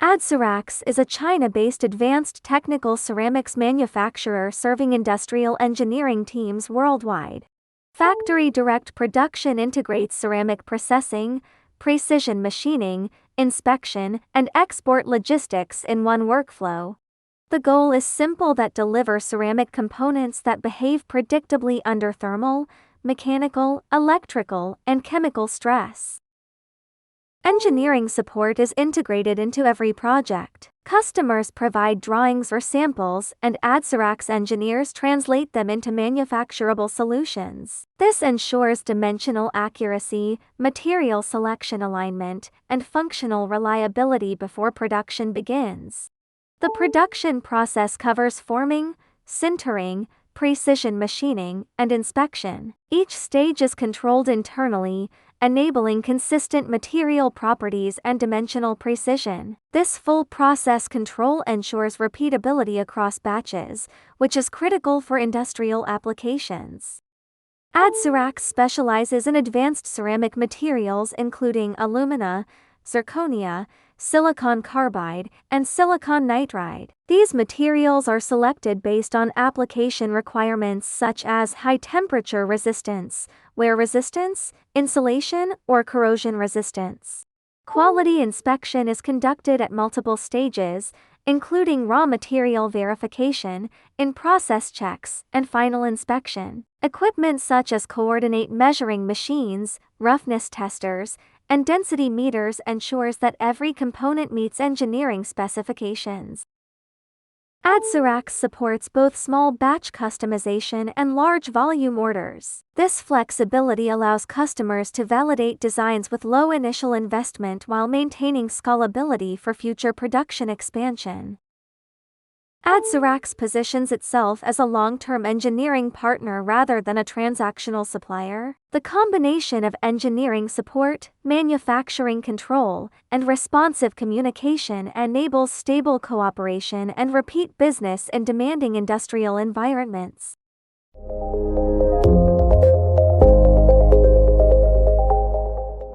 ADCERAX is a China-based advanced technical ceramics manufacturer serving industrial engineering teams worldwide. Factory direct production integrates ceramic processing, precision machining, inspection, and export logistics in one workflow. The goal is simple: that deliver ceramic components that behave predictably under thermal, mechanical, electrical, and chemical stress. Engineering support is integrated into every project. Customers provide drawings or samples, and ADCERAX engineers translate them into manufacturable solutions. This ensures dimensional accuracy, material selection alignment, and functional reliability before production begins. The production process covers forming, sintering, precision machining, and inspection. Each stage is controlled internally, enabling consistent material properties and dimensional precision. This full process control ensures repeatability across batches, which is critical for industrial applications. ADCERAX specializes in advanced ceramic materials including alumina, zirconia, silicon carbide, and silicon nitride. These materials are selected based on application requirements such as high temperature resistance, wear resistance, insulation, or corrosion resistance. Quality inspection is conducted at multiple stages, including raw material verification, in-process checks, and final inspection. Equipment such as coordinate measuring machines, roughness testers, and density meters ensures that every component meets engineering specifications. ADCERAX supports both small batch customization and large volume orders. This flexibility allows customers to validate designs with low initial investment while maintaining scalability for future production expansion. ADCERAX positions itself as a long-term engineering partner rather than a transactional supplier. The combination of engineering support, manufacturing control, and responsive communication enables stable cooperation and repeat business in demanding industrial environments.